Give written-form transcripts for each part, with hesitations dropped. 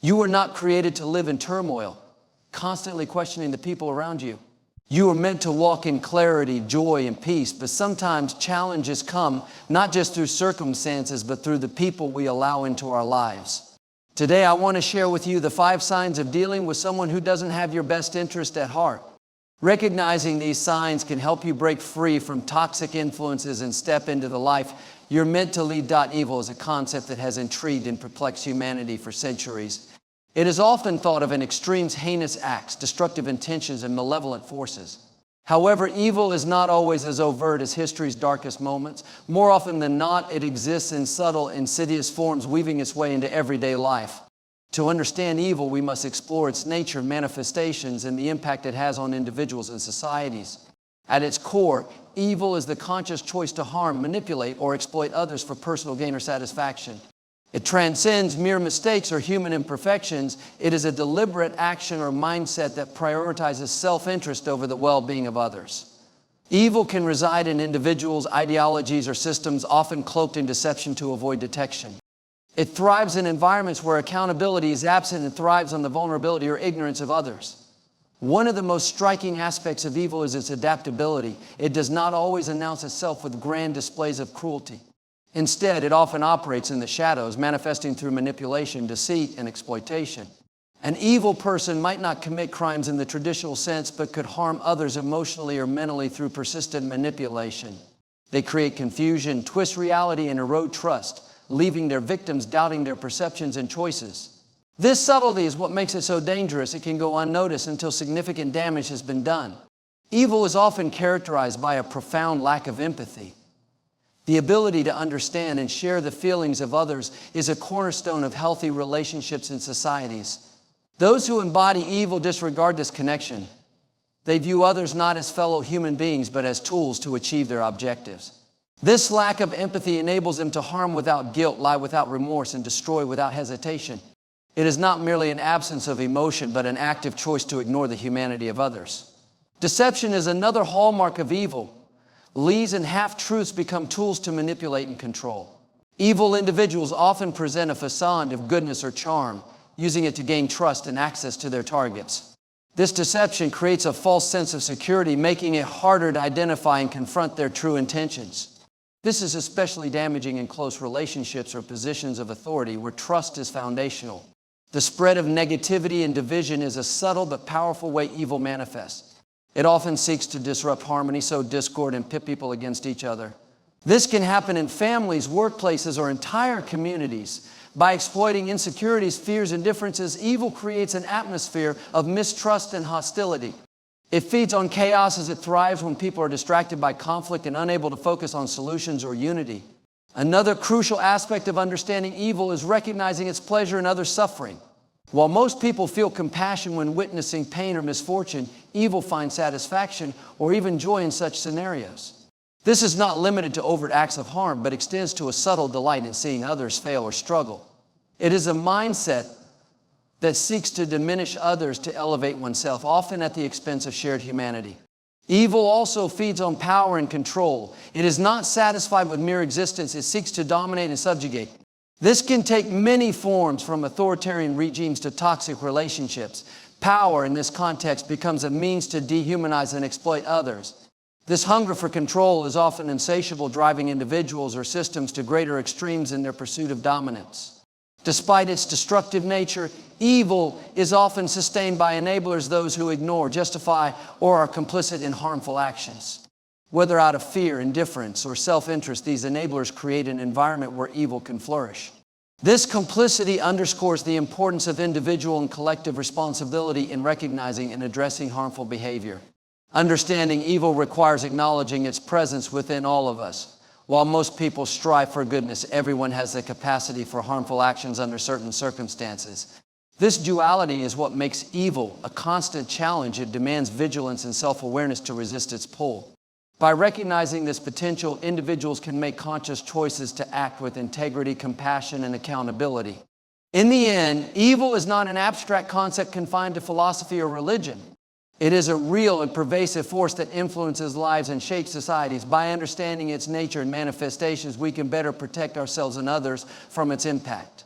You were not created to live in turmoil, constantly questioning the people around you. You were meant to walk in clarity, joy, and peace, but sometimes challenges come not just through circumstances, but through the people we allow into our lives. Today, I want to share with you the 5 signs of dealing with someone who doesn't have your best interest at heart. Recognizing these signs can help you break free from toxic influences and step into the life you're meant to lead. Evil is a concept that has intrigued and perplexed humanity for centuries. It is often thought of in extremes, heinous acts, destructive intentions, and malevolent forces. However, evil is not always as overt as history's darkest moments. More often than not, it exists in subtle, insidious forms, weaving its way into everyday life. To understand evil, we must explore its nature, manifestations, and the impact it has on individuals and societies. At its core, evil is the conscious choice to harm, manipulate, or exploit others for personal gain or satisfaction. It transcends mere mistakes or human imperfections. It is a deliberate action or mindset that prioritizes self-interest over the well-being of others. Evil can reside in individuals, ideologies, or systems, often cloaked in deception to avoid detection. It thrives in environments where accountability is absent and thrives on the vulnerability or ignorance of others. One of the most striking aspects of evil is its adaptability. It does not always announce itself with grand displays of cruelty. Instead, it often operates in the shadows, manifesting through manipulation, deceit, and exploitation. An evil person might not commit crimes in the traditional sense, but could harm others emotionally or mentally through persistent manipulation. They create confusion, twist reality, and erode trust, leaving their victims doubting their perceptions and choices. This subtlety is what makes it so dangerous. It can go unnoticed until significant damage has been done. Evil is often characterized by a profound lack of empathy. The ability to understand and share the feelings of others is a cornerstone of healthy relationships and societies. Those who embody evil disregard this connection. They view others not as fellow human beings, but as tools to achieve their objectives. This lack of empathy enables them to harm without guilt, lie without remorse, and destroy without hesitation. It is not merely an absence of emotion, but an active choice to ignore the humanity of others. Deception is another hallmark of evil. Lies and half-truths become tools to manipulate and control. Evil individuals often present a facade of goodness or charm, using it to gain trust and access to their targets. This deception creates a false sense of security, making it harder to identify and confront their true intentions. This is especially damaging in close relationships or positions of authority where trust is foundational. The spread of negativity and division is a subtle but powerful way evil manifests. It often seeks to disrupt harmony, sow discord, and pit people against each other. This can happen in families, workplaces, or entire communities. By exploiting insecurities, fears, and differences, evil creates an atmosphere of mistrust and hostility. It feeds on chaos as it thrives when people are distracted by conflict and unable to focus on solutions or unity. Another crucial aspect of understanding evil is recognizing its pleasure in others' suffering. While most people feel compassion when witnessing pain or misfortune, evil finds satisfaction or even joy in such scenarios. This is not limited to overt acts of harm, but extends to a subtle delight in seeing others fail or struggle. It is a mindset that seeks to diminish others to elevate oneself, often at the expense of shared humanity. Evil also feeds on power and control. It is not satisfied with mere existence. It seeks to dominate and subjugate. This can take many forms, from authoritarian regimes to toxic relationships. Power in this context becomes a means to dehumanize and exploit others. This hunger for control is often insatiable, driving individuals or systems to greater extremes in their pursuit of dominance. Despite its destructive nature, evil is often sustained by enablers, those who ignore, justify, or are complicit in harmful actions. Whether out of fear, indifference, or self-interest, these enablers create an environment where evil can flourish. This complicity underscores the importance of individual and collective responsibility in recognizing and addressing harmful behavior. Understanding evil requires acknowledging its presence within all of us. While most people strive for goodness, everyone has the capacity for harmful actions under certain circumstances. This duality is what makes evil a constant challenge. It demands vigilance and self-awareness to resist its pull. By recognizing this potential, individuals can make conscious choices to act with integrity, compassion, and accountability. In the end, evil is not an abstract concept confined to philosophy or religion. It is a real and pervasive force that influences lives and shapes societies. By understanding its nature and manifestations, we can better protect ourselves and others from its impact.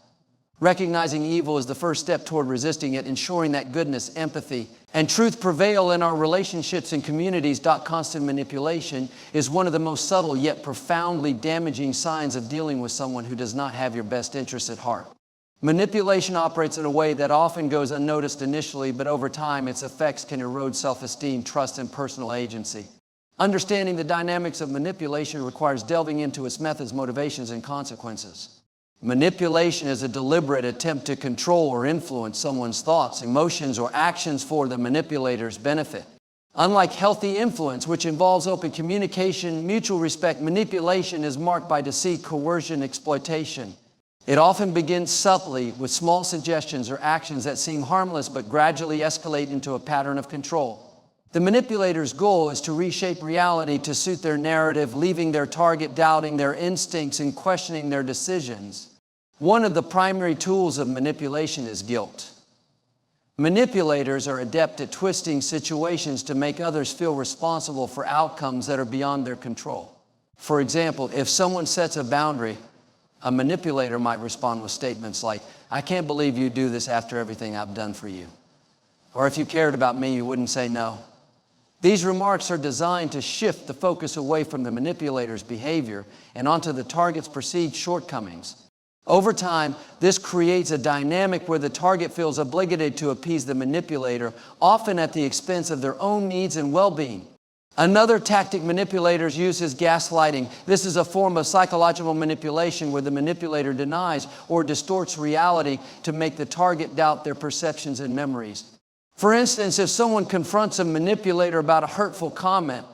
Recognizing evil is the first step toward resisting it, ensuring that goodness, empathy, and truth prevail in our relationships and communities. Constant manipulation is one of the most subtle yet profoundly damaging signs of dealing with someone who does not have your best interests at heart. Manipulation operates in a way that often goes unnoticed initially, but over time its effects can erode self-esteem, trust, and personal agency. Understanding the dynamics of manipulation requires delving into its methods, motivations, and consequences. Manipulation is a deliberate attempt to control or influence someone's thoughts, emotions, or actions for the manipulator's benefit. Unlike healthy influence, which involves open communication, mutual respect, manipulation is marked by deceit, coercion, exploitation. It often begins subtly with small suggestions or actions that seem harmless but gradually escalate into a pattern of control. The manipulator's goal is to reshape reality to suit their narrative, leaving their target doubting their instincts and questioning their decisions. One of the primary tools of manipulation is guilt. Manipulators are adept at twisting situations to make others feel responsible for outcomes that are beyond their control. For example, if someone sets a boundary, a manipulator might respond with statements like, "I can't believe you do this after everything I've done for you." Or, "If you cared about me, you wouldn't say no." These remarks are designed to shift the focus away from the manipulator's behavior and onto the target's perceived shortcomings. Over time, this creates a dynamic where the target feels obligated to appease the manipulator, often at the expense of their own needs and well-being. Another tactic manipulators use is gaslighting. This is a form of psychological manipulation where the manipulator denies or distorts reality to make the target doubt their perceptions and memories. For instance, if someone confronts a manipulator about a hurtful comment,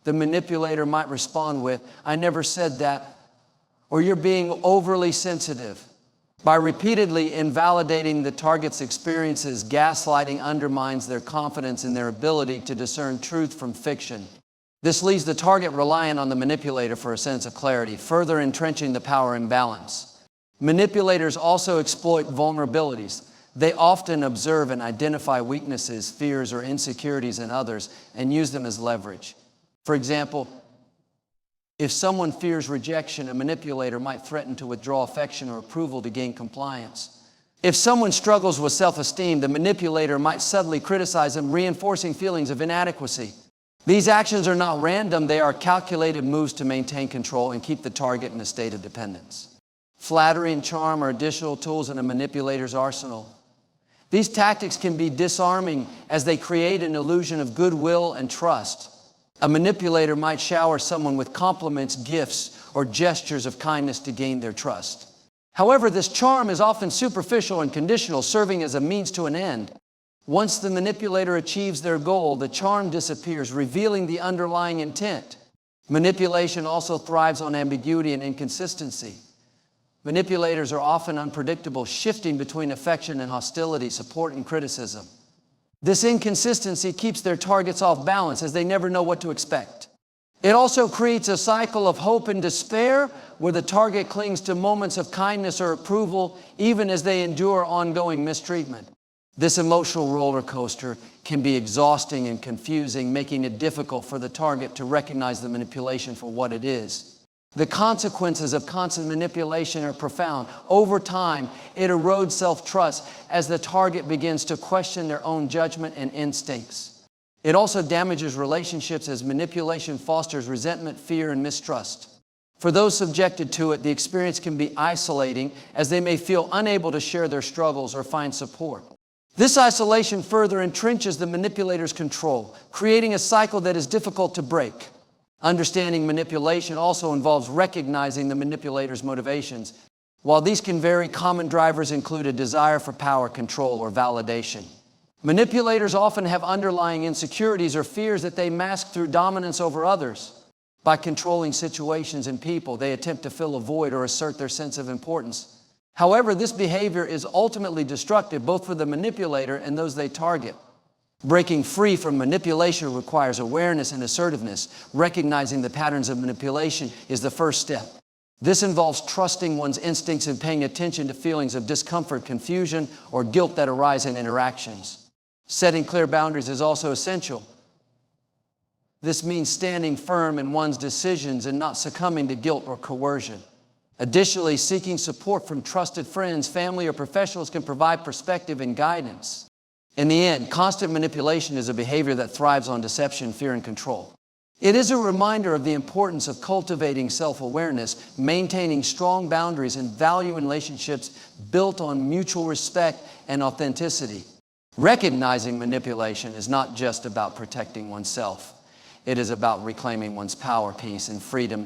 the manipulator might respond with, "I never said that," or "You're being overly sensitive." By repeatedly invalidating the target's experiences, gaslighting undermines their confidence in their ability to discern truth from fiction. This leaves the target reliant on the manipulator for a sense of clarity, further entrenching the power imbalance. Manipulators also exploit vulnerabilities. They often observe and identify weaknesses, fears, or insecurities in others and use them as leverage. For example, if someone fears rejection, a manipulator might threaten to withdraw affection or approval to gain compliance. If someone struggles with self-esteem, the manipulator might subtly criticize them, reinforcing feelings of inadequacy. These actions are not random. They are calculated moves to maintain control and keep the target in a state of dependence. Flattery and charm are additional tools in a manipulator's arsenal. These tactics can be disarming as they create an illusion of goodwill and trust. A manipulator might shower someone with compliments, gifts, or gestures of kindness to gain their trust. However, this charm is often superficial and conditional, serving as a means to an end. Once the manipulator achieves their goal, the charm disappears, revealing the underlying intent. Manipulation also thrives on ambiguity and inconsistency. Manipulators are often unpredictable, shifting between affection and hostility, support and criticism. This inconsistency keeps their targets off balance as they never know what to expect. It also creates a cycle of hope and despair where the target clings to moments of kindness or approval even as they endure ongoing mistreatment. This emotional roller coaster can be exhausting and confusing, making it difficult for the target to recognize the manipulation for what it is. The consequences of constant manipulation are profound. Over time, it erodes self-trust as the target begins to question their own judgment and instincts. It also damages relationships as manipulation fosters resentment, fear, and mistrust. For those subjected to it, the experience can be isolating as they may feel unable to share their struggles or find support. This isolation further entrenches the manipulator's control, creating a cycle that is difficult to break. Understanding manipulation also involves recognizing the manipulator's motivations. While these can vary, common drivers include a desire for power, control, or validation. Manipulators often have underlying insecurities or fears that they mask through dominance over others. By controlling situations and people, they attempt to fill a void or assert their sense of importance. However, this behavior is ultimately destructive both for the manipulator and those they target. Breaking free from manipulation requires awareness and assertiveness. Recognizing the patterns of manipulation is the first step. This involves trusting one's instincts and paying attention to feelings of discomfort, confusion, or guilt that arise in interactions. Setting clear boundaries is also essential. This means standing firm in one's decisions and not succumbing to guilt or coercion. Additionally, seeking support from trusted friends, family, or professionals can provide perspective and guidance. In the end, constant manipulation is a behavior that thrives on deception, fear, and control. It is a reminder of the importance of cultivating self-awareness, maintaining strong boundaries, and valuing relationships built on mutual respect and authenticity. Recognizing manipulation is not just about protecting oneself. It is about reclaiming one's power, peace, and freedom.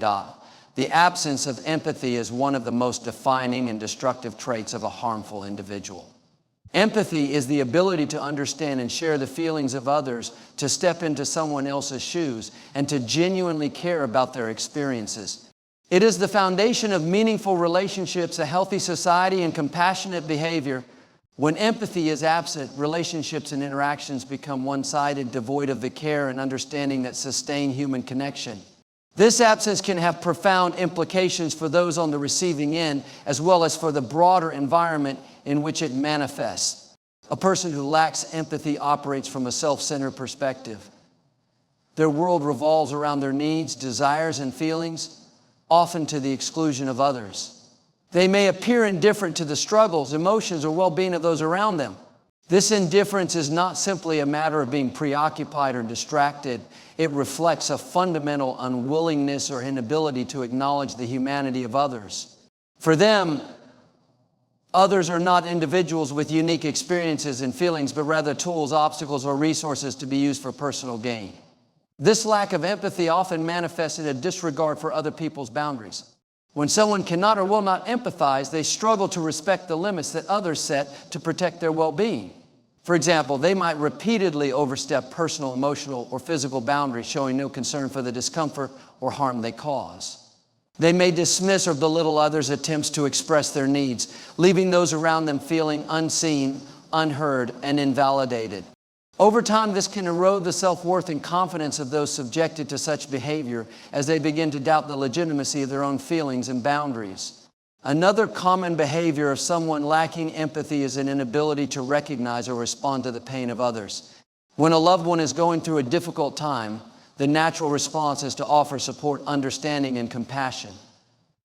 The absence of empathy is one of the most defining and destructive traits of a harmful individual. Empathy is the ability to understand and share the feelings of others, to step into someone else's shoes, and to genuinely care about their experiences. It is the foundation of meaningful relationships, a healthy society, and compassionate behavior. When empathy is absent, relationships and interactions become one-sided, devoid of the care and understanding that sustain human connection. This absence can have profound implications for those on the receiving end, as well as for the broader environment in which it manifests. A person who lacks empathy operates from a self-centered perspective. Their world revolves around their needs, desires, and feelings, often to the exclusion of others. They may appear indifferent to the struggles, emotions, or well-being of those around them. This indifference is not simply a matter of being preoccupied or distracted. It reflects a fundamental unwillingness or inability to acknowledge the humanity of others. For them, others are not individuals with unique experiences and feelings, but rather tools, obstacles, or resources to be used for personal gain. This lack of empathy often manifests in a disregard for other people's boundaries. When someone cannot or will not empathize, they struggle to respect the limits that others set to protect their well-being. For example, they might repeatedly overstep personal, emotional, or physical boundaries, showing no concern for the discomfort or harm they cause. They may dismiss or belittle others' attempts to express their needs, leaving those around them feeling unseen, unheard, and invalidated. Over time, this can erode the self-worth and confidence of those subjected to such behavior as they begin to doubt the legitimacy of their own feelings and boundaries. Another common behavior of someone lacking empathy is an inability to recognize or respond to the pain of others. When a loved one is going through a difficult time, the natural response is to offer support, understanding, and compassion.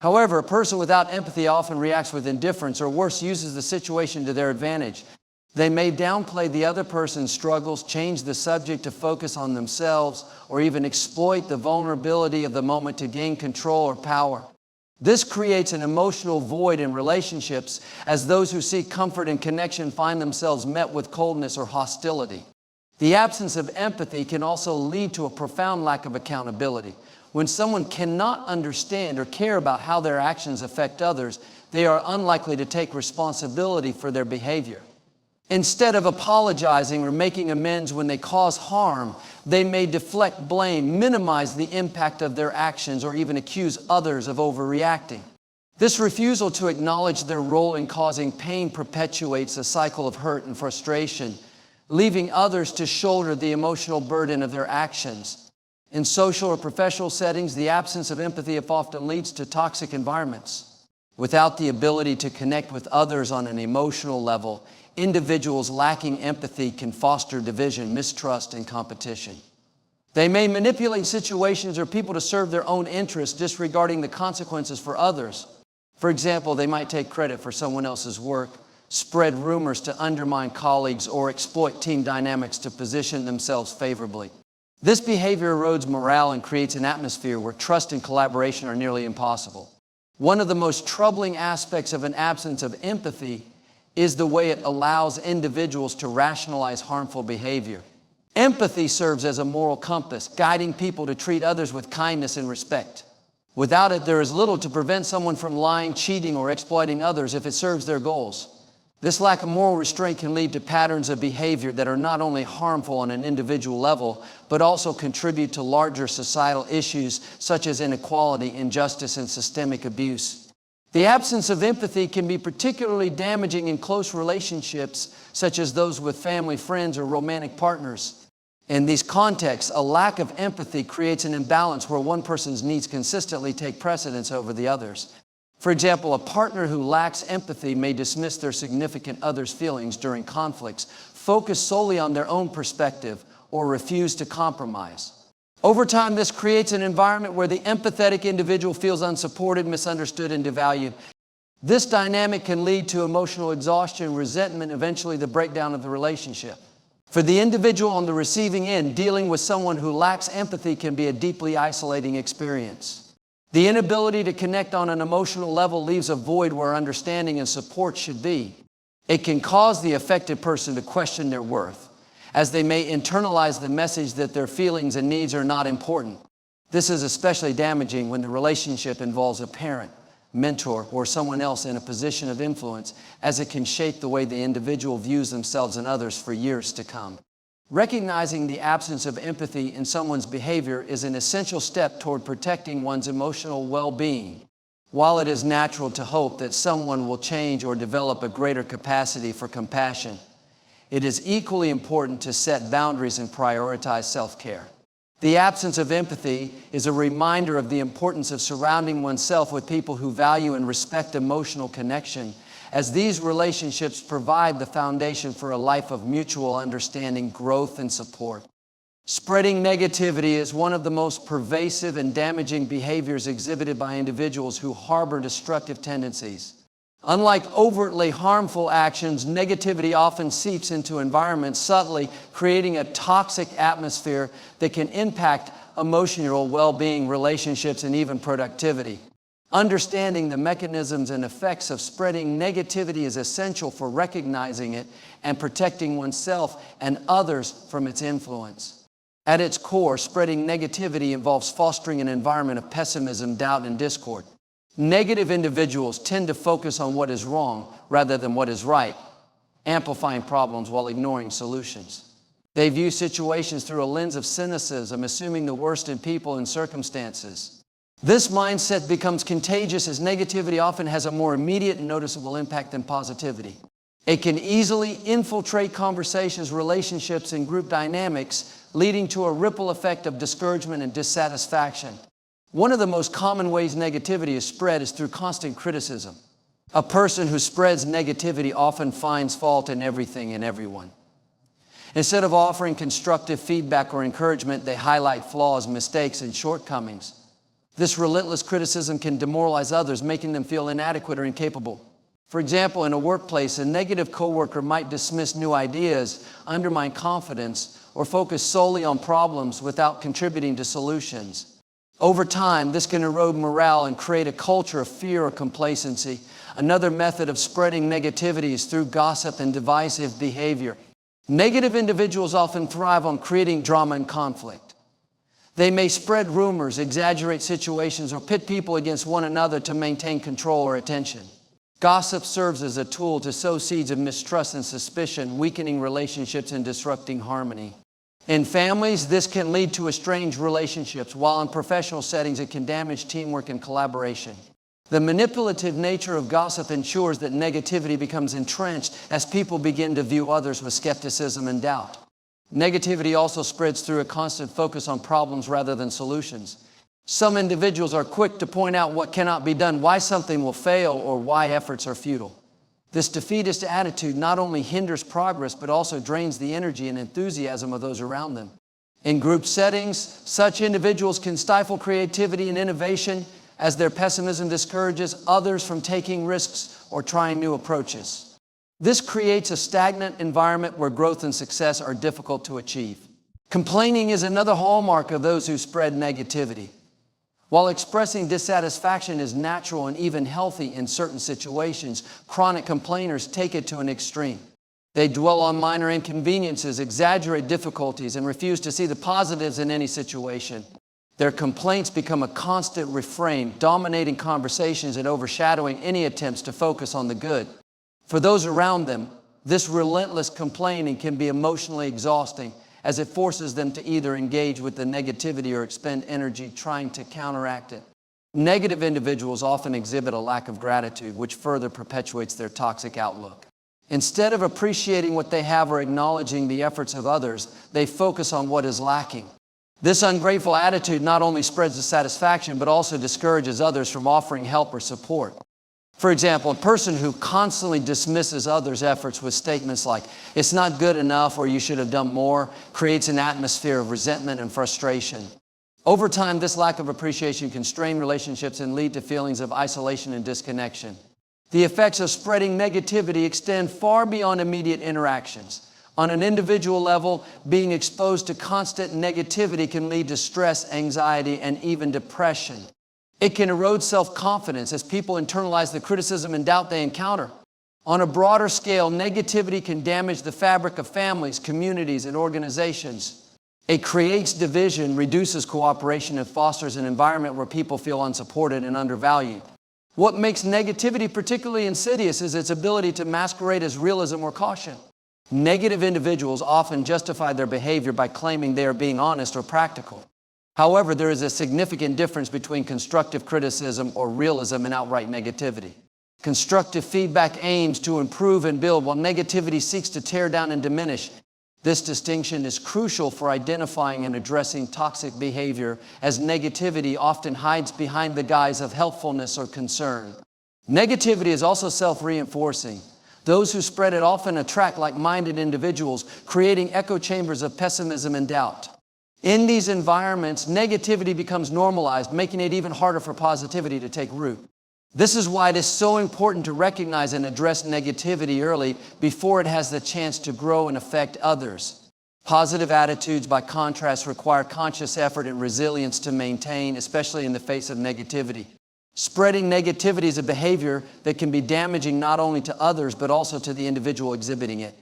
However, a person without empathy often reacts with indifference, or worse, uses the situation to their advantage. They may downplay the other person's struggles, change the subject to focus on themselves, or even exploit the vulnerability of the moment to gain control or power. This creates an emotional void in relationships, as those who seek comfort and connection find themselves met with coldness or hostility. The absence of empathy can also lead to a profound lack of accountability. When someone cannot understand or care about how their actions affect others, they are unlikely to take responsibility for their behavior. Instead of apologizing or making amends when they cause harm, they may deflect blame, minimize the impact of their actions, or even accuse others of overreacting. This refusal to acknowledge their role in causing pain perpetuates a cycle of hurt and frustration, leaving others to shoulder the emotional burden of their actions. In social or professional settings, the absence of empathy often leads to toxic environments. Without the ability to connect with others on an emotional level, individuals lacking empathy can foster division, mistrust, and competition. They may manipulate situations or people to serve their own interests, disregarding the consequences for others. For example, they might take credit for someone else's work, spread rumors to undermine colleagues, or exploit team dynamics to position themselves favorably. This behavior erodes morale and creates an atmosphere where trust and collaboration are nearly impossible. One of the most troubling aspects of an absence of empathy is the way it allows individuals to rationalize harmful behavior. Empathy serves as a moral compass, guiding people to treat others with kindness and respect. Without it, there is little to prevent someone from lying, cheating, or exploiting others if it serves their goals. This lack of moral restraint can lead to patterns of behavior that are not only harmful on an individual level, but also contribute to larger societal issues such as inequality, injustice, and systemic abuse. The absence of empathy can be particularly damaging in close relationships, such as those with family, friends, or romantic partners. In these contexts, a lack of empathy creates an imbalance where one person's needs consistently take precedence over the others. For example, a partner who lacks empathy may dismiss their significant other's feelings during conflicts, focus solely on their own perspective, or refuse to compromise. Over time, this creates an environment where the empathetic individual feels unsupported, misunderstood, and devalued. This dynamic can lead to emotional exhaustion, resentment, eventually the breakdown of the relationship. For the individual on the receiving end, dealing with someone who lacks empathy can be a deeply isolating experience. The inability to connect on an emotional level leaves a void where understanding and support should be. It can cause the affected person to question their worth, as they may internalize the message that their feelings and needs are not important. This is especially damaging when the relationship involves a parent, mentor, or someone else in a position of influence, as it can shape the way the individual views themselves and others for years to come. Recognizing the absence of empathy in someone's behavior is an essential step toward protecting one's emotional well-being. While it is natural to hope that someone will change or develop a greater capacity for compassion, it is equally important to set boundaries and prioritize self-care. The absence of empathy is a reminder of the importance of surrounding oneself with people who value and respect emotional connection, as these relationships provide the foundation for a life of mutual understanding, growth, and support. Spreading negativity is one of the most pervasive and damaging behaviors exhibited by individuals who harbor destructive tendencies. Unlike overtly harmful actions, negativity often seeps into environments subtly, creating a toxic atmosphere that can impact emotional well-being, relationships, and even productivity. Understanding the mechanisms and effects of spreading negativity is essential for recognizing it and protecting oneself and others from its influence. At its core, spreading negativity involves fostering an environment of pessimism, doubt, and discord. Negative individuals tend to focus on what is wrong rather than what is right, amplifying problems while ignoring solutions. They view situations through a lens of cynicism, assuming the worst in people and circumstances. This mindset becomes contagious as negativity often has a more immediate and noticeable impact than positivity. It can easily infiltrate conversations, relationships, and group dynamics, leading to a ripple effect of discouragement and dissatisfaction. One of the most common ways negativity is spread is through constant criticism. A person who spreads negativity often finds fault in everything and everyone. Instead of offering constructive feedback or encouragement, they highlight flaws, mistakes, and shortcomings. This relentless criticism can demoralize others, making them feel inadequate or incapable. For example, in a workplace, a negative coworker might dismiss new ideas, undermine confidence, or focus solely on problems without contributing to solutions. Over time, this can erode morale and create a culture of fear or complacency. Another method of spreading negativity is through gossip and divisive behavior. Negative individuals often thrive on creating drama and conflict. They may spread rumors, exaggerate situations, or pit people against one another to maintain control or attention. Gossip serves as a tool to sow seeds of mistrust and suspicion, weakening relationships and disrupting harmony. In families, this can lead to estranged relationships, while in professional settings, it can damage teamwork and collaboration. The manipulative nature of gossip ensures that negativity becomes entrenched as people begin to view others with skepticism and doubt. Negativity also spreads through a constant focus on problems rather than solutions. Some individuals are quick to point out what cannot be done, why something will fail, or why efforts are futile. This defeatist attitude not only hinders progress, but also drains the energy and enthusiasm of those around them. In group settings, such individuals can stifle creativity and innovation as their pessimism discourages others from taking risks or trying new approaches. This creates a stagnant environment where growth and success are difficult to achieve. Complaining is another hallmark of those who spread negativity. While expressing dissatisfaction is natural and even healthy in certain situations, chronic complainers take it to an extreme. They dwell on minor inconveniences, exaggerate difficulties, and refuse to see the positives in any situation. Their complaints become a constant refrain, dominating conversations and overshadowing any attempts to focus on the good. For those around them, this relentless complaining can be emotionally exhausting, as it forces them to either engage with the negativity or expend energy trying to counteract it. Negative individuals often exhibit a lack of gratitude, which further perpetuates their toxic outlook. Instead of appreciating what they have or acknowledging the efforts of others, they focus on what is lacking. This ungrateful attitude not only spreads dissatisfaction, but also discourages others from offering help or support. For example, a person who constantly dismisses others' efforts with statements like, "It's not good enough," or "You should have done more," creates an atmosphere of resentment and frustration. Over time, this lack of appreciation can strain relationships and lead to feelings of isolation and disconnection. The effects of spreading negativity extend far beyond immediate interactions. On an individual level, being exposed to constant negativity can lead to stress, anxiety, and even depression. It can erode self-confidence as people internalize the criticism and doubt they encounter. On a broader scale, negativity can damage the fabric of families, communities, and organizations. It creates division, reduces cooperation, and fosters an environment where people feel unsupported and undervalued. What makes negativity particularly insidious is its ability to masquerade as realism or caution. Negative individuals often justify their behavior by claiming they are being honest or practical. However, there is a significant difference between constructive criticism or realism and outright negativity. Constructive feedback aims to improve and build, while negativity seeks to tear down and diminish. This distinction is crucial for identifying and addressing toxic behavior, as negativity often hides behind the guise of helpfulness or concern. Negativity is also self-reinforcing. Those who spread it often attract like-minded individuals, creating echo chambers of pessimism and doubt. In these environments, negativity becomes normalized, making it even harder for positivity to take root. This is why it is so important to recognize and address negativity early before it has the chance to grow and affect others. Positive attitudes, by contrast, require conscious effort and resilience to maintain, especially in the face of negativity. Spreading negativity is a behavior that can be damaging not only to others, but also to the individual exhibiting it.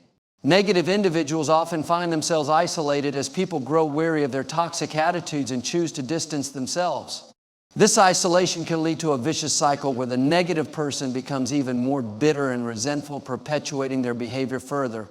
Negative individuals often find themselves isolated as people grow weary of their toxic attitudes and choose to distance themselves. This isolation can lead to a vicious cycle where the negative person becomes even more bitter and resentful, perpetuating their behavior further.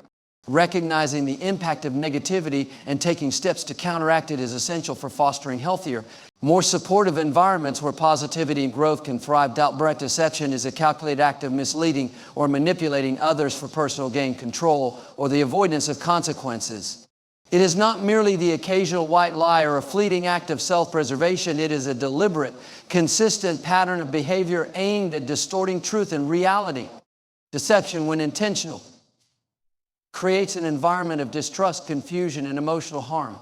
Recognizing the impact of negativity and taking steps to counteract it is essential for fostering healthier, more supportive environments where positivity and growth can thrive. Outright deception is a calculated act of misleading or manipulating others for personal gain, control, or the avoidance of consequences. It is not merely the occasional white lie or a fleeting act of self-preservation. It is a deliberate, consistent pattern of behavior aimed at distorting truth and reality. Deception, when intentional, creates an environment of distrust, confusion, and emotional harm,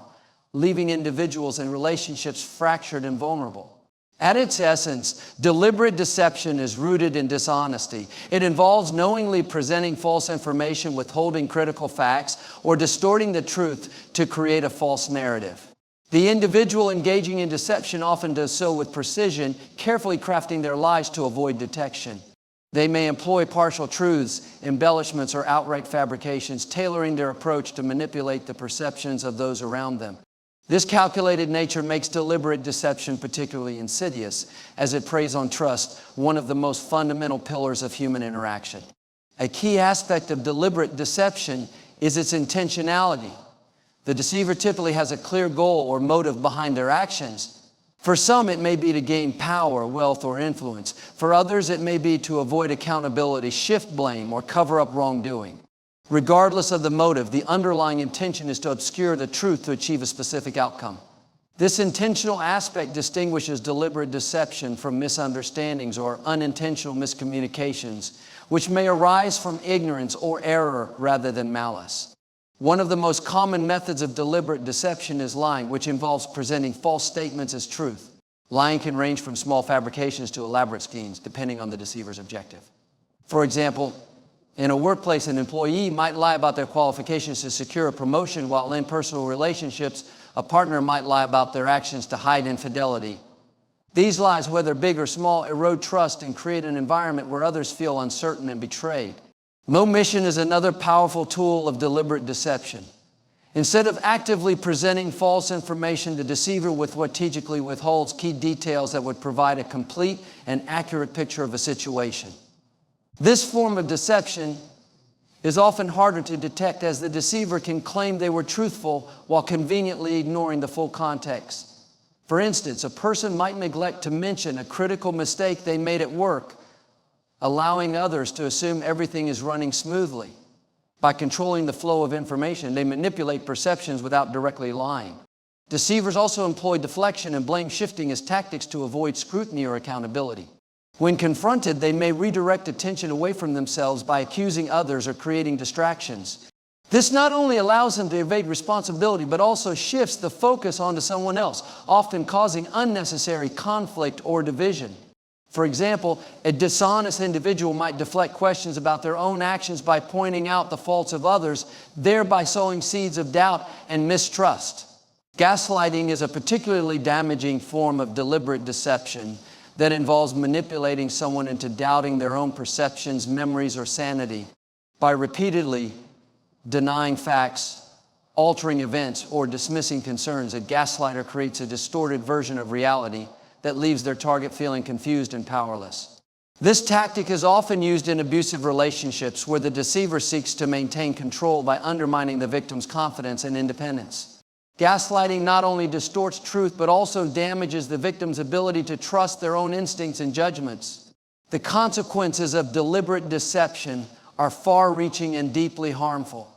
leaving individuals and relationships fractured and vulnerable. At its essence, deliberate deception is rooted in dishonesty. It involves knowingly presenting false information, withholding critical facts, or distorting the truth to create a false narrative. The individual engaging in deception often does so with precision, carefully crafting their lies to avoid detection. They may employ partial truths, embellishments, or outright fabrications, tailoring their approach to manipulate the perceptions of those around them. This calculated nature makes deliberate deception particularly insidious, as it preys on trust, one of the most fundamental pillars of human interaction. A key aspect of deliberate deception is its intentionality. The deceiver typically has a clear goal or motive behind their actions. For some, it may be to gain power, wealth, or influence. For others, it may be to avoid accountability, shift blame, or cover up wrongdoing. Regardless of the motive, the underlying intention is to obscure the truth to achieve a specific outcome. This intentional aspect distinguishes deliberate deception from misunderstandings or unintentional miscommunications, which may arise from ignorance or error rather than malice. One of the most common methods of deliberate deception is lying, which involves presenting false statements as truth. Lying can range from small fabrications to elaborate schemes, depending on the deceiver's objective. For example, in a workplace, an employee might lie about their qualifications to secure a promotion, while in personal relationships, a partner might lie about their actions to hide infidelity. These lies, whether big or small, erode trust and create an environment where others feel uncertain and betrayed. Omission is another powerful tool of deliberate deception. Instead of actively presenting false information, the deceiver strategically withholds key details that would provide a complete and accurate picture of a situation. This form of deception is often harder to detect, as the deceiver can claim they were truthful while conveniently ignoring the full context. For instance, a person might neglect to mention a critical mistake they made at work, allowing others to assume everything is running smoothly. By controlling the flow of information, they manipulate perceptions without directly lying. Deceivers also employ deflection and blame shifting as tactics to avoid scrutiny or accountability. When confronted, they may redirect attention away from themselves by accusing others or creating distractions. This not only allows them to evade responsibility, but also shifts the focus onto someone else, often causing unnecessary conflict or division. For example, a dishonest individual might deflect questions about their own actions by pointing out the faults of others, thereby sowing seeds of doubt and mistrust. Gaslighting is a particularly damaging form of deliberate deception that involves manipulating someone into doubting their own perceptions, memories, or sanity. By repeatedly denying facts, altering events, or dismissing concerns, a gaslighter creates a distorted version of reality that leaves their target feeling confused and powerless. This tactic is often used in abusive relationships where the deceiver seeks to maintain control by undermining the victim's confidence and independence. Gaslighting not only distorts truth, but also damages the victim's ability to trust their own instincts and judgments. The consequences of deliberate deception are far-reaching and deeply harmful.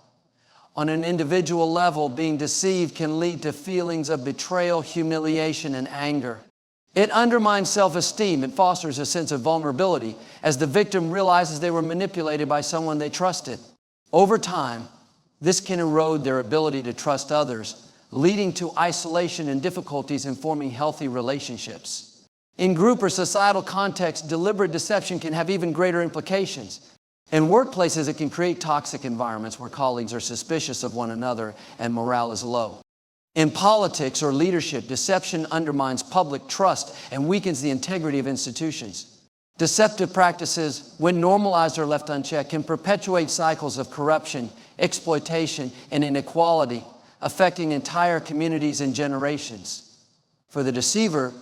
On an individual level, being deceived can lead to feelings of betrayal, humiliation, and anger. It undermines self-esteem and fosters a sense of vulnerability as the victim realizes they were manipulated by someone they trusted. Over time, this can erode their ability to trust others, leading to isolation and difficulties in forming healthy relationships. In group or societal contexts, deliberate deception can have even greater implications. In workplaces, it can create toxic environments where colleagues are suspicious of one another and morale is low. In politics or leadership, deception undermines public trust and weakens the integrity of institutions. Deceptive practices, when normalized or left unchecked, can perpetuate cycles of corruption, exploitation, and inequality, affecting entire communities and generations. For the deceiver,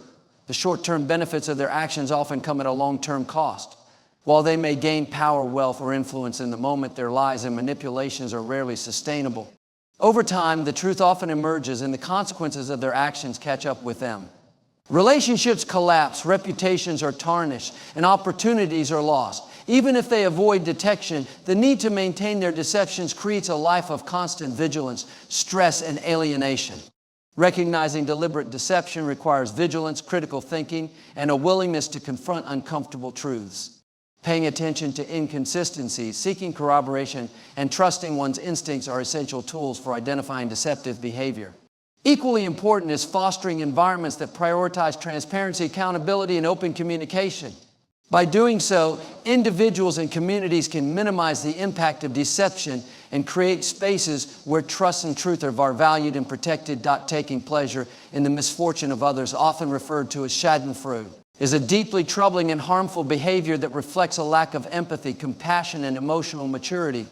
the short-term benefits of their actions often come at a long-term cost. While they may gain power, wealth, or influence in the moment, their lies and manipulations are rarely sustainable. Over time, the truth often emerges and the consequences of their actions catch up with them. Relationships collapse, reputations are tarnished, and opportunities are lost. Even if they avoid detection, the need to maintain their deceptions creates a life of constant vigilance, stress, and alienation. Recognizing deliberate deception requires vigilance, critical thinking, and a willingness to confront uncomfortable truths. Paying attention to inconsistencies, seeking corroboration, and trusting one's instincts are essential tools for identifying deceptive behavior. Equally important is fostering environments that prioritize transparency, accountability, and open communication. By doing so, individuals and communities can minimize the impact of deception and create spaces where trust and truth are valued and protected. Taking pleasure in the misfortune of others, often referred to as schadenfreude, is a deeply troubling and harmful behavior that reflects a lack of empathy, compassion, and emotional maturity.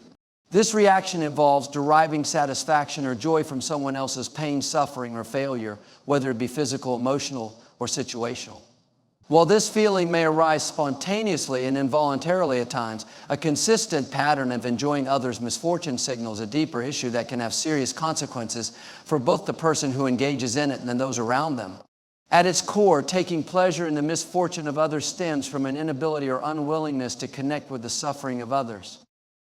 This reaction involves deriving satisfaction or joy from someone else's pain, suffering, or failure, whether it be physical, emotional, or situational. While this feeling may arise spontaneously and involuntarily at times, a consistent pattern of enjoying others' misfortune signals a deeper issue that can have serious consequences for both the person who engages in it and those around them. At its core, taking pleasure in the misfortune of others stems from an inability or unwillingness to connect with the suffering of others.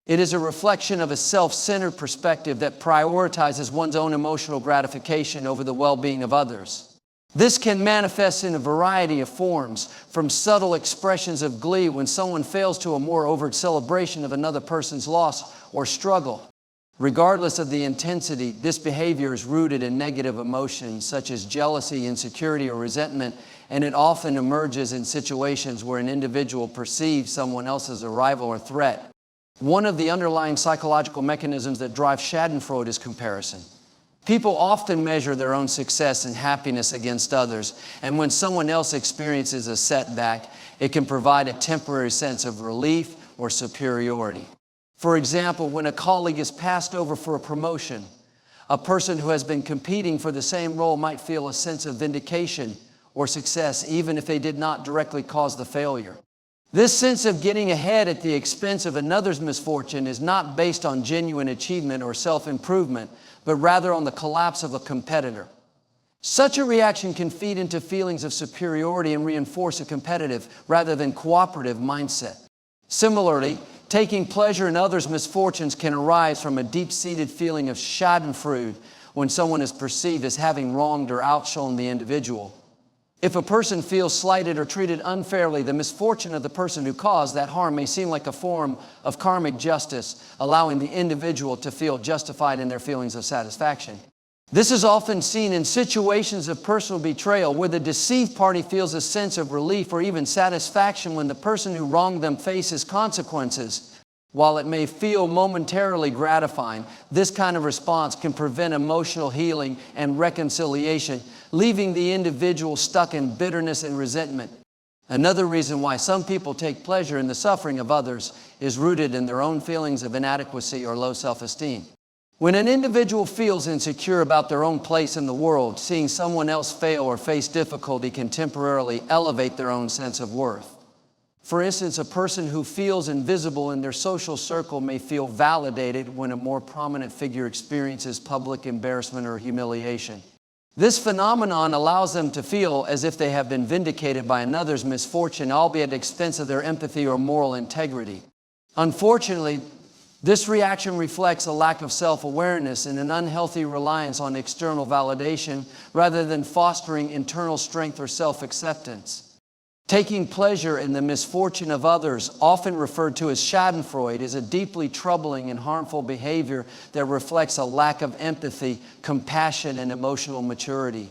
It is a reflection of a self-centered perspective that prioritizes one's own emotional gratification over the well-being of others. This can manifest in a variety of forms, from subtle expressions of glee when someone fails to a more overt celebration of another person's loss or struggle. Regardless of the intensity, this behavior is rooted in negative emotions such as jealousy, insecurity, or resentment, and it often emerges in situations where an individual perceives someone else's arrival or threat. One of the underlying psychological mechanisms that drive schadenfreude is comparison. People often measure their own success and happiness against others, and when someone else experiences a setback, it can provide a temporary sense of relief or superiority. For example, when a colleague is passed over for a promotion, a person who has been competing for the same role might feel a sense of vindication or success, even if they did not directly cause the failure. This sense of getting ahead at the expense of another's misfortune is not based on genuine achievement or self-improvement, but rather on the collapse of a competitor. Such a reaction can feed into feelings of superiority and reinforce a competitive rather than cooperative mindset. Similarly, taking pleasure in others' misfortunes can arise from a deep-seated feeling of schadenfreude when someone is perceived as having wronged or outshone the individual. If a person feels slighted or treated unfairly, the misfortune of the person who caused that harm may seem like a form of karmic justice, allowing the individual to feel justified in their feelings of satisfaction. This is often seen in situations of personal betrayal where the deceived party feels a sense of relief or even satisfaction when the person who wronged them faces consequences. While it may feel momentarily gratifying, this kind of response can prevent emotional healing and reconciliation, leaving the individual stuck in bitterness and resentment. Another reason why some people take pleasure in the suffering of others is rooted in their own feelings of inadequacy or low self-esteem. When an individual feels insecure about their own place in the world, seeing someone else fail or face difficulty can temporarily elevate their own sense of worth. For instance, a person who feels invisible in their social circle may feel validated when a more prominent figure experiences public embarrassment or humiliation. This phenomenon allows them to feel as if they have been vindicated by another's misfortune, albeit at the expense of their empathy or moral integrity. Unfortunately, this reaction reflects a lack of self-awareness and an unhealthy reliance on external validation rather than fostering internal strength or self-acceptance. Taking pleasure in the misfortune of others, often referred to as schadenfreude, is a deeply troubling and harmful behavior that reflects a lack of empathy, compassion, and emotional maturity.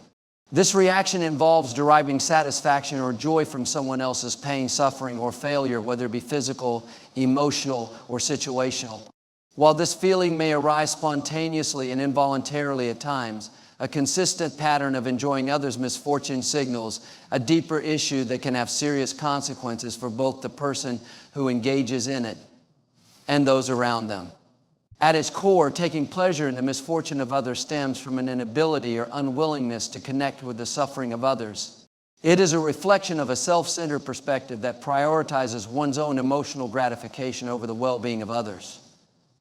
This reaction involves deriving satisfaction or joy from someone else's pain, suffering, or failure, whether it be physical, emotional, or situational. While this feeling may arise spontaneously and involuntarily at times, a consistent pattern of enjoying others' misfortune signals a deeper issue that can have serious consequences for both the person who engages in it and those around them. At its core, taking pleasure in the misfortune of others stems from an inability or unwillingness to connect with the suffering of others. It is a reflection of a self-centered perspective that prioritizes one's own emotional gratification over the well-being of others.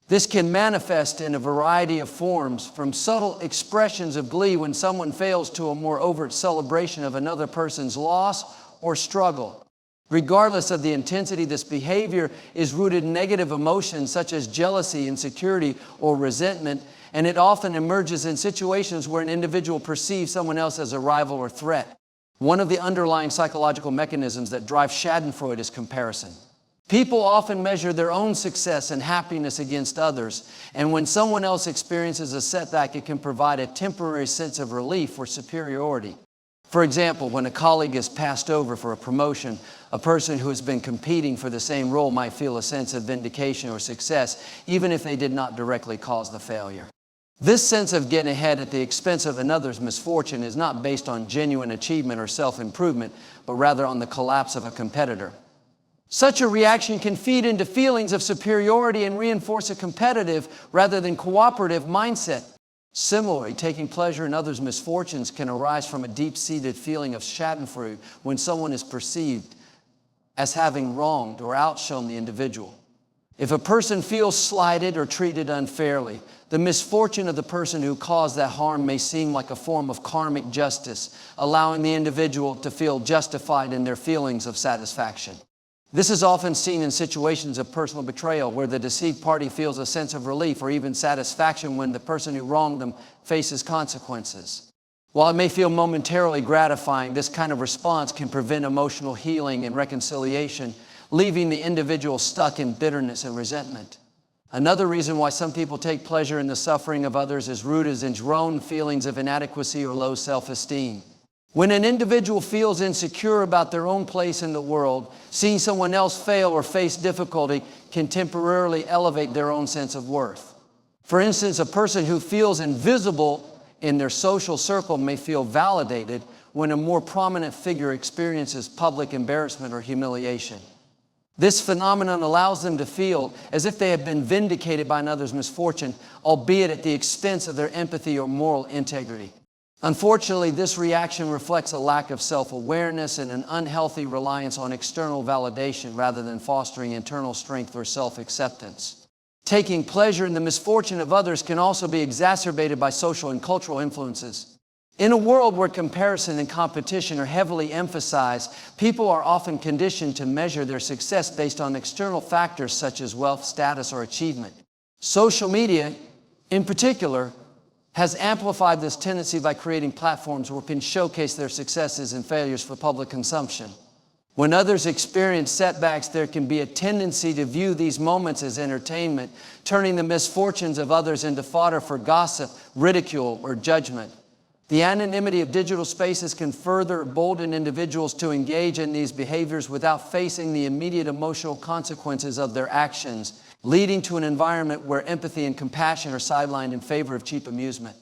This can manifest in a variety of forms, from subtle expressions of glee when someone fails to a more overt celebration of another person's loss or struggle. Regardless of the intensity, this behavior is rooted in negative emotions such as jealousy, insecurity, or resentment, and it often emerges in situations where an individual perceives someone else as a rival or threat. One of the underlying psychological mechanisms that drive schadenfreude is comparison. People often measure their own success and happiness against others, and when someone else experiences a setback, it can provide a temporary sense of relief or superiority. For example, when a colleague is passed over for a promotion, a person who has been competing for the same role might feel a sense of vindication or success, even if they did not directly cause the failure. This sense of getting ahead at the expense of another's misfortune is not based on genuine achievement or self-improvement, but rather on the collapse of a competitor. Such a reaction can feed into feelings of superiority and reinforce a competitive rather than cooperative mindset. Similarly, taking pleasure in others' misfortunes can arise from a deep-seated feeling of schadenfreude when someone is perceived as having wronged or outshone the individual. If a person feels slighted or treated unfairly, the misfortune of the person who caused that harm may seem like a form of karmic justice, allowing the individual to feel justified in their feelings of satisfaction. This is often seen in situations of personal betrayal where the deceived party feels a sense of relief or even satisfaction when the person who wronged them faces consequences. While it may feel momentarily gratifying, this kind of response can prevent emotional healing and reconciliation, leaving the individual stuck in bitterness and resentment. Another reason why some people take pleasure in the suffering of others is rooted in their own feelings of inadequacy or low self-esteem. When an individual feels insecure about their own place in the world, seeing someone else fail or face difficulty can temporarily elevate their own sense of worth. For instance, a person who feels invisible in their social circle may feel validated when a more prominent figure experiences public embarrassment or humiliation. This phenomenon allows them to feel as if they have been vindicated by another's misfortune, albeit at the expense of their empathy or moral integrity. Unfortunately, this reaction reflects a lack of self-awareness and an unhealthy reliance on external validation rather than fostering internal strength or self-acceptance. Taking pleasure in the misfortune of others can also be exacerbated by social and cultural influences. In a world where comparison and competition are heavily emphasized, people are often conditioned to measure their success based on external factors such as wealth, status, or achievement. Social media, in particular, has amplified this tendency by creating platforms where people can showcase their successes and failures for public consumption. When others experience setbacks, there can be a tendency to view these moments as entertainment, turning the misfortunes of others into fodder for gossip, ridicule, or judgment. The anonymity of digital spaces can further embolden individuals to engage in these behaviors without facing the immediate emotional consequences of their actions, leading to an environment where empathy and compassion are sidelined in favor of cheap amusement.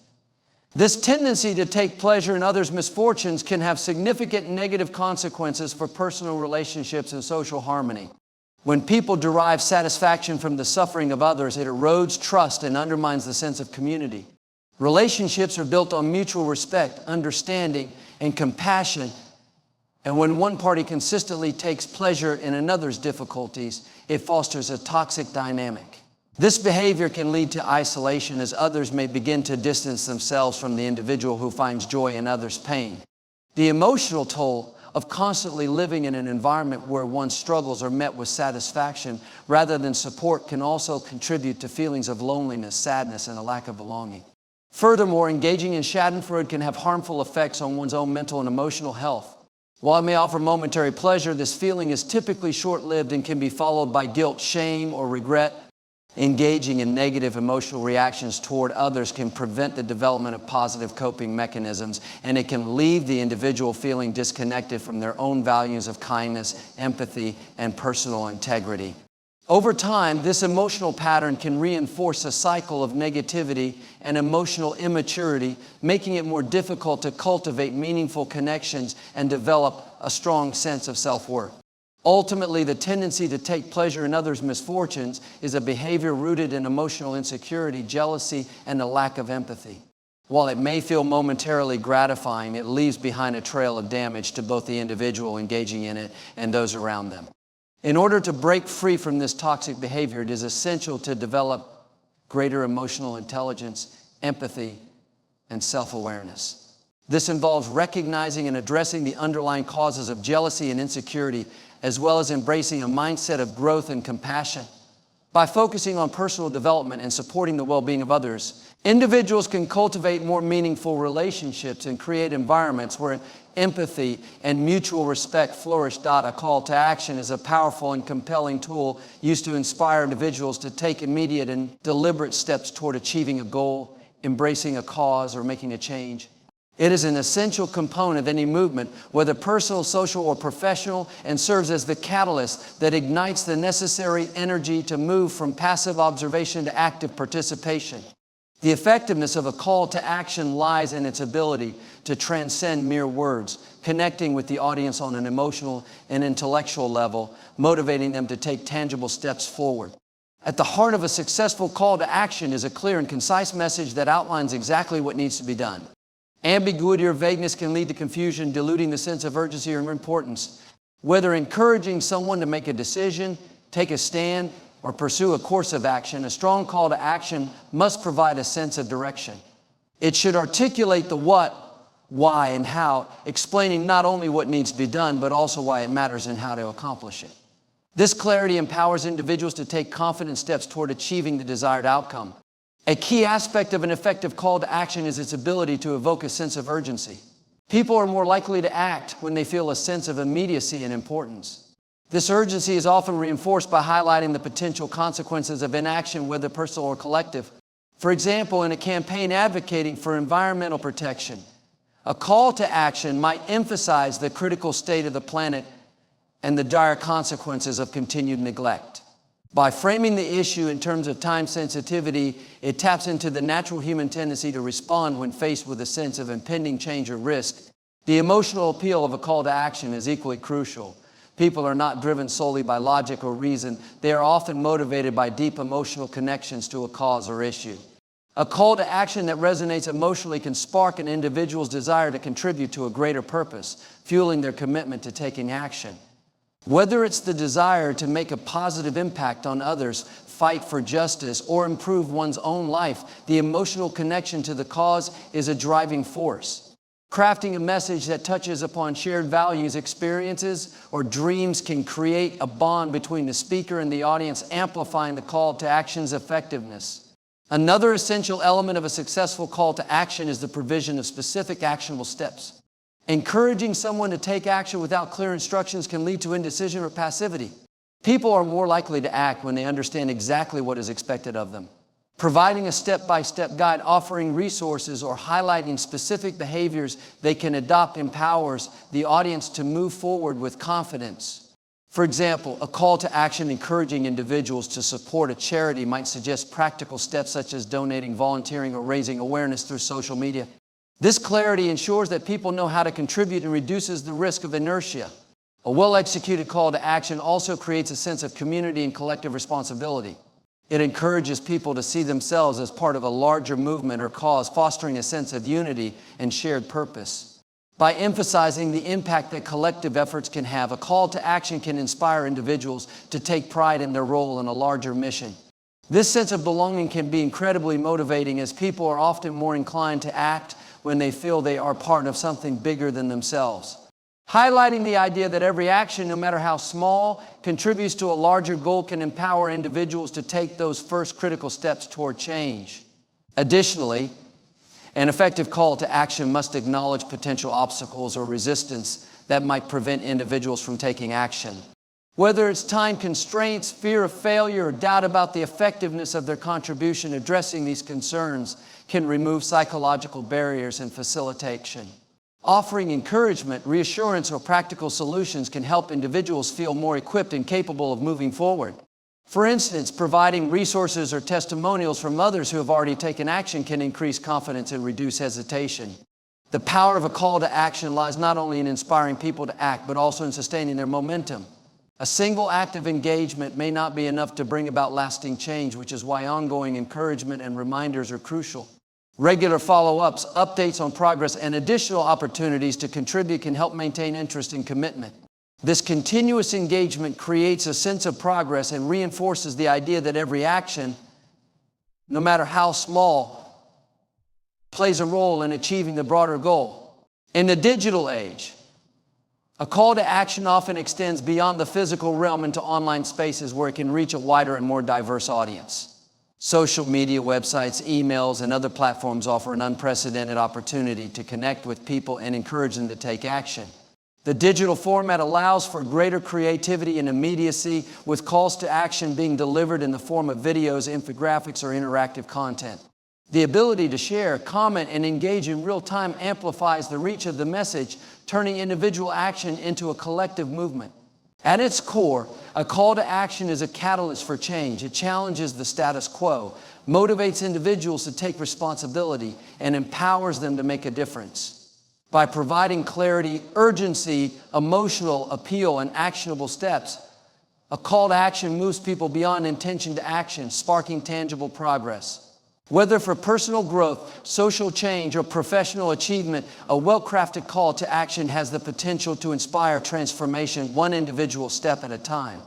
This tendency to take pleasure in others' misfortunes can have significant negative consequences for personal relationships and social harmony. When people derive satisfaction from the suffering of others, it erodes trust and undermines the sense of community. Relationships are built on mutual respect, understanding, and compassion. And when one party consistently takes pleasure in another's difficulties, it fosters a toxic dynamic. This behavior can lead to isolation, as others may begin to distance themselves from the individual who finds joy in others' pain. The emotional toll of constantly living in an environment where one's struggles are met with satisfaction rather than support can also contribute to feelings of loneliness, sadness, and a lack of belonging. Furthermore, engaging in schadenfreude can have harmful effects on one's own mental and emotional health. While it may offer momentary pleasure, this feeling is typically short-lived and can be followed by guilt, shame, or regret. Engaging in negative emotional reactions toward others can prevent the development of positive coping mechanisms, and it can leave the individual feeling disconnected from their own values of kindness, empathy, and personal integrity. Over time, this emotional pattern can reinforce a cycle of negativity and emotional immaturity, making it more difficult to cultivate meaningful connections and develop a strong sense of self-worth. Ultimately, the tendency to take pleasure in others' misfortunes is a behavior rooted in emotional insecurity, jealousy, and a lack of empathy. While it may feel momentarily gratifying, it leaves behind a trail of damage to both the individual engaging in it and those around them. In order to break free from this toxic behavior, it is essential to develop greater emotional intelligence, empathy, and self-awareness. This involves recognizing and addressing the underlying causes of jealousy and insecurity, as well as embracing a mindset of growth and compassion. By focusing on personal development and supporting the well-being of others, individuals can cultivate more meaningful relationships and create environments where empathy and mutual respect flourish. A call to action is a powerful and compelling tool used to inspire individuals to take immediate and deliberate steps toward achieving a goal, embracing a cause, or making a change. It is an essential component of any movement, whether personal, social, or professional, and serves as the catalyst that ignites the necessary energy to move from passive observation to active participation. The effectiveness of a call to action lies in its ability to transcend mere words, connecting with the audience on an emotional and intellectual level, motivating them to take tangible steps forward. At the heart of a successful call to action is a clear and concise message that outlines exactly what needs to be done. Ambiguity or vagueness can lead to confusion, diluting the sense of urgency or importance. Whether encouraging someone to make a decision, take a stand, or pursue a course of action, a strong call to action must provide a sense of direction. It should articulate the what, why, and how, explaining not only what needs to be done, but also why it matters and how to accomplish it. This clarity empowers individuals to take confident steps toward achieving the desired outcome. A key aspect of an effective call to action is its ability to evoke a sense of urgency. People are more likely to act when they feel a sense of immediacy and importance. This urgency is often reinforced by highlighting the potential consequences of inaction, whether personal or collective. For example, in a campaign advocating for environmental protection, a call to action might emphasize the critical state of the planet and the dire consequences of continued neglect. By framing the issue in terms of time sensitivity, it taps into the natural human tendency to respond when faced with a sense of impending change or risk. The emotional appeal of a call to action is equally crucial. People are not driven solely by logic or reason. They are often motivated by deep emotional connections to a cause or issue. A call to action that resonates emotionally can spark an individual's desire to contribute to a greater purpose, fueling their commitment to taking action. Whether it's the desire to make a positive impact on others, fight for justice, or improve one's own life, the emotional connection to the cause is a driving force. Crafting a message that touches upon shared values, experiences, or dreams can create a bond between the speaker and the audience, amplifying the call to action's effectiveness. Another essential element of a successful call to action is the provision of specific actionable steps. Encouraging someone to take action without clear instructions can lead to indecision or passivity. People are more likely to act when they understand exactly what is expected of them. Providing a step-by-step guide, offering resources, or highlighting specific behaviors they can adopt empowers the audience to move forward with confidence. For example, a call to action encouraging individuals to support a charity might suggest practical steps such as donating, volunteering, or raising awareness through social media. This clarity ensures that people know how to contribute and reduces the risk of inertia. A well-executed call to action also creates a sense of community and collective responsibility. It encourages people to see themselves as part of a larger movement or cause, fostering a sense of unity and shared purpose. By emphasizing the impact that collective efforts can have, a call to action can inspire individuals to take pride in their role in a larger mission. This sense of belonging can be incredibly motivating, as people are often more inclined to act when they feel they are part of something bigger than themselves. Highlighting the idea that every action, no matter how small, contributes to a larger goal can empower individuals to take those first critical steps toward change. Additionally, an effective call to action must acknowledge potential obstacles or resistance that might prevent individuals from taking action. Whether it's time constraints, fear of failure, or doubt about the effectiveness of their contribution, addressing these concerns can remove psychological barriers and facilitation. Offering encouragement, reassurance, or practical solutions can help individuals feel more equipped and capable of moving forward. For instance, providing resources or testimonials from others who have already taken action can increase confidence and reduce hesitation. The power of a call to action lies not only in inspiring people to act, but also in sustaining their momentum. A single act of engagement may not be enough to bring about lasting change, which is why ongoing encouragement and reminders are crucial. Regular follow-ups, updates on progress, and additional opportunities to contribute can help maintain interest and commitment. This continuous engagement creates a sense of progress and reinforces the idea that every action, no matter how small, plays a role in achieving the broader goal. In the digital age, a call to action often extends beyond the physical realm into online spaces where it can reach a wider and more diverse audience. Social media, websites, emails, and other platforms offer an unprecedented opportunity to connect with people and encourage them to take action. The digital format allows for greater creativity and immediacy, with calls to action being delivered in the form of videos, infographics, or interactive content. The ability to share, comment, and engage in real time amplifies the reach of the message, turning individual action into a collective movement. At its core, a call to action is a catalyst for change. It challenges the status quo, motivates individuals to take responsibility, and empowers them to make a difference. By providing clarity, urgency, emotional appeal, and actionable steps, a call to action moves people beyond intention to action, sparking tangible progress. Whether for personal growth, social change, or professional achievement, a well-crafted call to action has the potential to inspire transformation one individual step at a time.